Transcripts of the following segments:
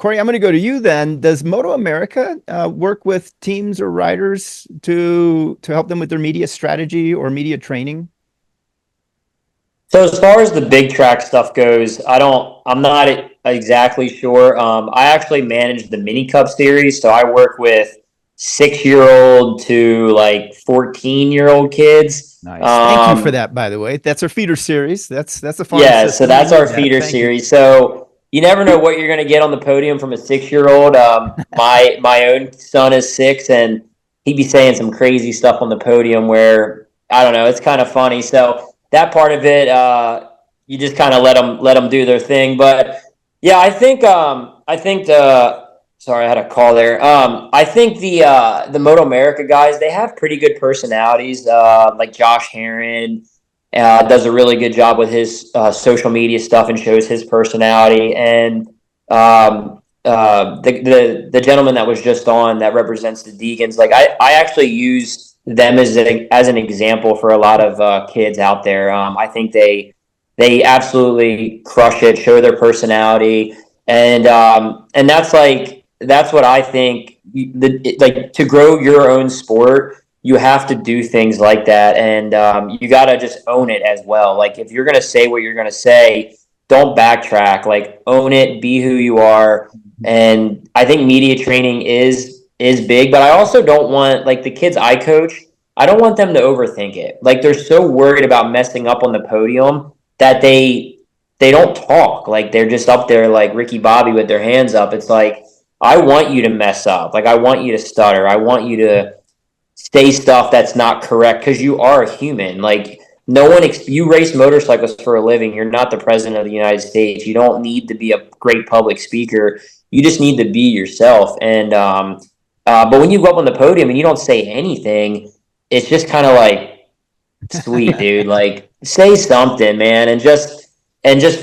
Corey, I'm going to go to you then. Does Moto America work with teams or riders to help them with their media strategy or media training? So as far as the big track stuff goes, I'm not exactly sure. I actually manage the mini cup series. So I work with 6-year-old to like 14-year-old kids. Nice. Thank you for that, by the way. That's our feeder series. That's a farm Yeah, so system. We that's our need that. feeder Thank you. series. So you never know what you're going to get on the podium from a 6-year-old. My own son is 6, and he'd be saying some crazy stuff on the podium where I don't know. It's kind of funny. So that part of it, you just kind of let them do their thing. But yeah, I think the sorry, I had a call there. I think the Moto America guys, they have pretty good personalities. Like Josh Heron does a really good job with his social media stuff and shows his personality. And the gentleman that was just on that represents the Deegans, like I actually use them as an example for a lot of kids out there. I think they absolutely crush it, show their personality, and that's what I think. Like to grow your own sport, you have to do things like that, and you got to just own it as well. Like if you're gonna say what you're gonna say, don't backtrack. Like own it, be who you are. And I think media training is big, but I also don't want like the kids I coach. I don't want them to overthink it. Like they're so worried about messing up on the podium that they don't talk. Like they're just up there like Ricky Bobby with their hands up. It's like I want you to mess up. Like I want you to stutter. I want you to say stuff that's not correct because you are a human. Like no one, you race motorcycles for a living. You're not the president of the United States. You don't need to be a great public speaker. You just need to be yourself. And but when you go up on the podium and you don't say anything, it's just kind of like, sweet dude, like say something, man, and just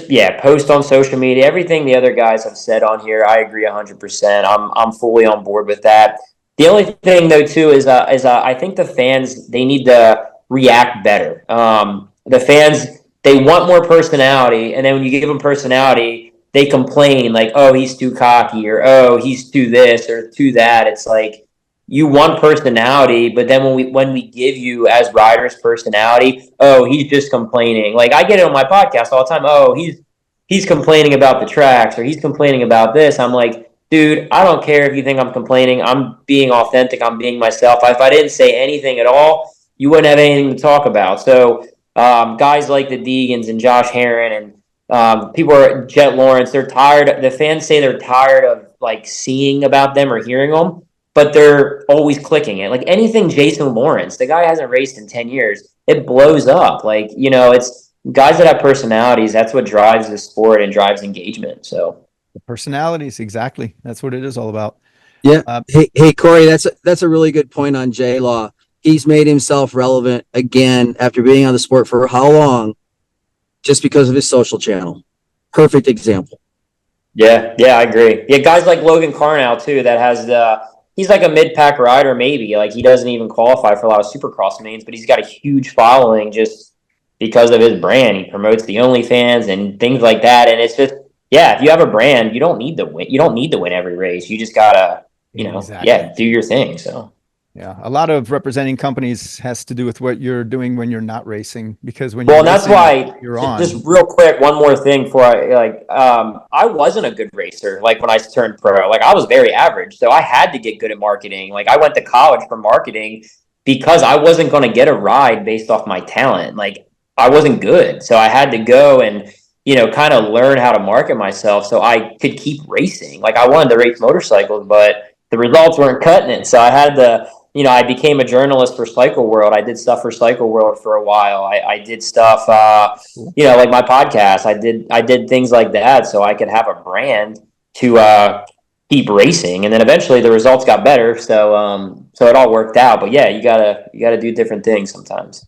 yeah, post on social media. Everything the other guys have said on here, I agree 100%. I'm fully on board with that. The only thing though too is I think the fans, they need to react better. The fans, they want more personality, and then when you give them personality, they complain like, oh, he's too cocky, or oh, he's too this or too that. It's like you want personality, but then when we give you as riders personality, oh, he's just complaining. Like I get it on my podcast all the time. Oh, he's complaining about the tracks, or he's complaining about this. I'm like, dude, I don't care if you think I'm complaining. I'm being authentic. I'm being myself. If I didn't say anything at all, you wouldn't have anything to talk about. So guys like the Deegans and Josh Heron and people are Jet Lawrence, they're tired. The fans say they're tired of like seeing about them or hearing them, but they're always clicking it. Like anything Jason Lawrence, the guy hasn't raced in 10 years. It blows up. Like, it's guys that have personalities. That's what drives the sport and drives engagement. So Personalities, exactly. That's what it is all about. Yeah. Hey, Corey, that's a really good point on J Law. He's made himself relevant again after being on the sport for how long? Just because of his social channel. Perfect example. yeah, I agree. Yeah, guys like Logan Carnow too, that has he's like a mid-pack rider maybe. Like he doesn't even qualify for a lot of supercross mains, but he's got a huge following just because of his brand. He promotes the OnlyFans and things like that. And it's just, yeah, if you have a brand, you don't need to win. You don't need to win every race. You just gotta, Exactly. yeah, do your thing. So Yeah, a lot of representing companies has to do with what you're doing when you're not racing, because when well, you're and that's racing, why you're on. just real quick, one more thing before I wasn't a good racer like when I turned pro. Like I was very average, so I had to get good at marketing. Like I went to college for marketing because I wasn't going to get a ride based off my talent. Like I wasn't good, so I had to go and kind of learn how to market myself so I could keep racing. Like I wanted to race motorcycles, but the results weren't cutting it, so I had to. I became a journalist for Cycle World. I did stuff for Cycle World for a while. I did stuff, like my podcast. I did things like that so I could have a brand to keep racing, and then eventually the results got better. So it all worked out. But yeah, you gotta do different things sometimes.